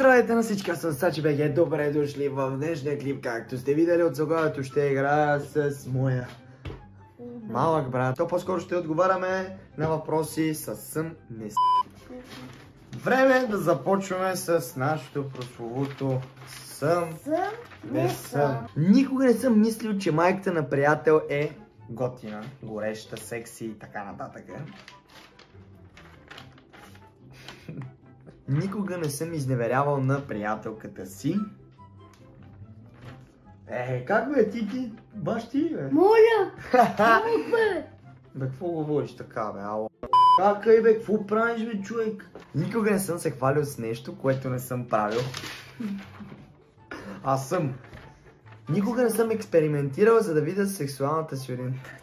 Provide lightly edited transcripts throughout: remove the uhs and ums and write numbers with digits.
Здравейте на всички, аз съм Сачи БГ, добре дошли в днешния клип. Както сте видели от заглавието, ще играя с моя малък брат. То по-скоро ще отговаряме на въпроси с съм, не с. Време е да започваме с нашото прословуто съм, не съм. Никога не съм мислил, че майката на приятел е готина, гореща, секси и така нататък. Никога не съм изневерявал на приятелката си. Как бе, ти баш ти, бе? Моля! Бе! Бе, какво говориш така, бе, ало? Как е, бе, какво правиш, бе, човек? Никога не съм се хвалил с нещо, което не съм правил. Аз съм. Никога не съм експериментирал, за да видя сексуалната си ориентация.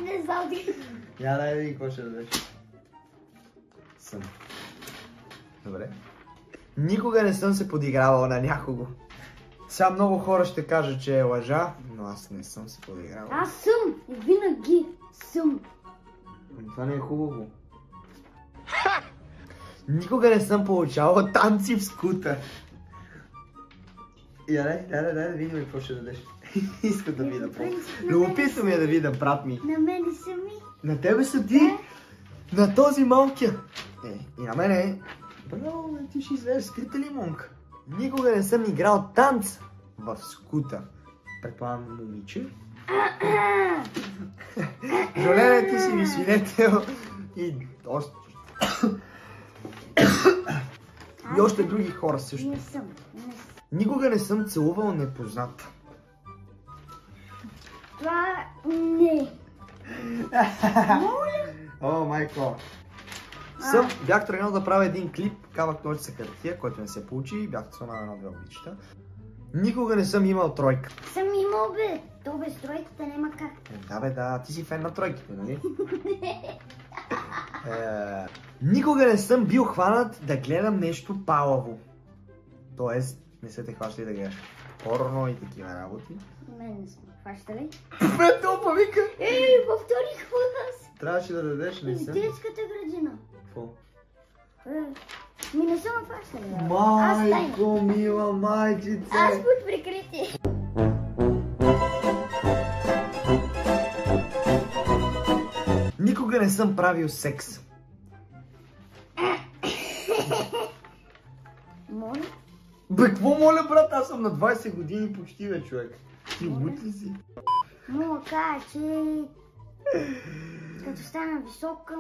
Не знам ти. Я дай да види какво ще дадеш. Съм. Добре. Никога не съм се подигравал на някого. Сега много хора ще кажат, че е лъжа, но аз не съм се подигравал. Аз съм и винаги съм. Това не е хубаво. Никога не съм получавал танци в скутър. Дай да видим какво ще дадеш. Искам да видя просто. Любопитно ми е да видя, брат ми. На мене са ми. На тебе са ти? На този малкия. И на мене. Браво, ти ще излезеш скрита лимонка. Никога не съм играл танц в скута. Предполагам, момиче. Жолене, ти си ми свидетел. И още... И още други хора също. Не съм. Никога не съм целувал непознат. Това не. О, майко. Бях тръгнал да правя един клип, камък ножица хартия, който не се получи, бях снимал една-две обичата. Никога не съм имал тройка. Съм имал, бе. То без тройката няма как. Да, бе, да, ти си фен на тройките, нали? Никога не съм бил хванат да гледам нещо палаво. Тоест, не се те хващали да гледаш порно и такива работи. Мен не съм хващали. Бе, толкова вика! Повторих клас. Трябваше да дадеш, не съм. Детската градина. Какво? Ми не съм хващали. Майко, мила майчице! Аз под прикритие. Никога не съм правил секс. Моля? Бе, какво моля, брат? Аз съм на 20 години почти, бе, човек. Ти луд ли си? Мога кажа, че... Като стана висока,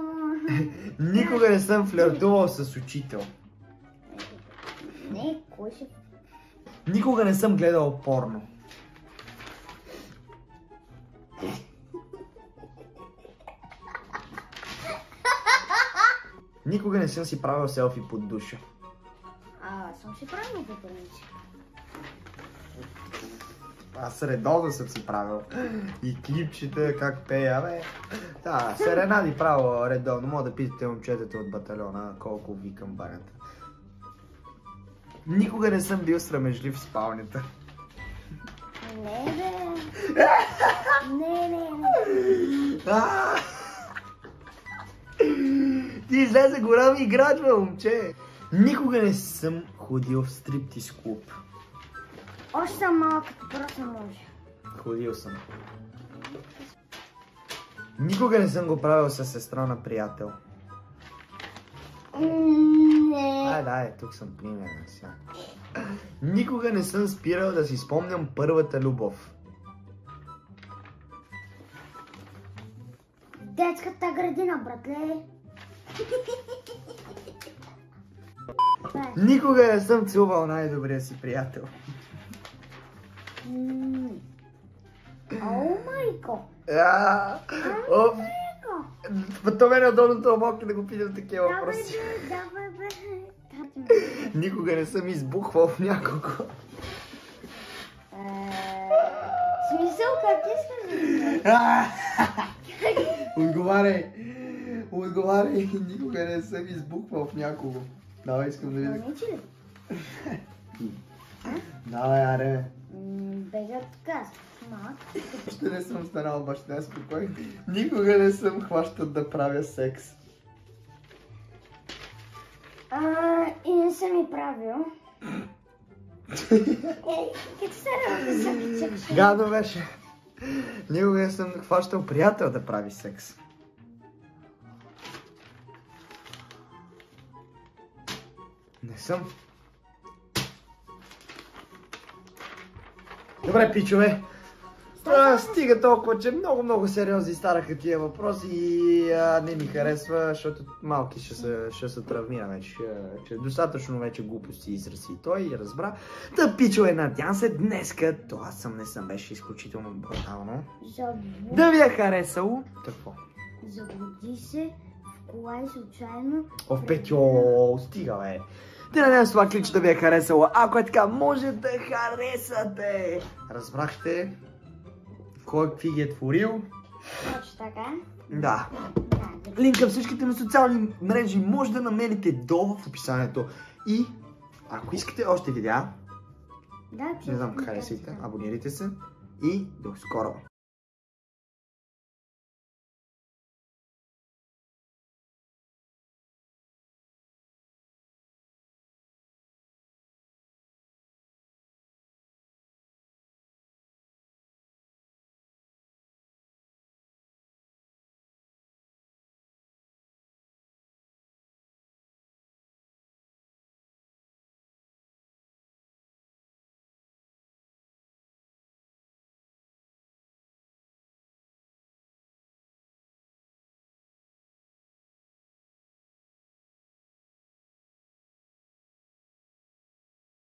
Никога не съм флиртувал с учител. Не, кой ще... Никога не съм гледал порно. Никога не съм си правил селфи под душа. Съм си правил по принцип. Аз редовно съм си правил. И клипчета, как пея, бе. Да, серенади правил редовно. Мога да питате момчетата от батальона колко викам банята. Никога не съм бил срамежлив в спалнята. Не, бе. Не. Ти излезе голям играч, бе, момче. Никога не съм ходил в стриптиз клуб. Още съм малък, просто може. Ходил съм. Никога не съм го правил със сестра на приятел. Не. Дай, тук съм примерен сега. Никога не съм спирал да си спомням първата любов. Детската градина, братле. Никога не съм целувал най-добрия си приятел. О, майко. То мен е удобно това малко да го питам такива въпроси. Давай, бе. Никога не съм избухвал в някого. Смисъл, как искаш? Отговаряй. Никога не съм избухвал в някого. Давай, искам да видя. Давай, аре. Бега така, малък. Още не съм станал баща, спокойно. Никога не съм хващат да правя секс. И не съм и правил. Как се работи? Гадно беше. Никога съм хващал приятел да прави секс. Не съм. Добре, пичове. Стига толкова, че много сериозни станаха тия въпроси и не ми харесва, защото малки ще се травмира вече. Че достатъчно вече глупости изрази той и разбра. Да, пичове, надявам се днеска, това не съм беше изключително брутално. Да ви е харесало. Какво? Заблуди се в кола и случайно. О, Петьо, стига бе. Да надявам с това клич да ви е харесало. Ако е така, може да харесате. Разбрахте кой какви ги е творил. Точно така. Да. Линк към всичките ми социални мрежи може да намерите долу в описанието. И ако искате още видеа, не знам как харесайте, абонирайте се и до скоро.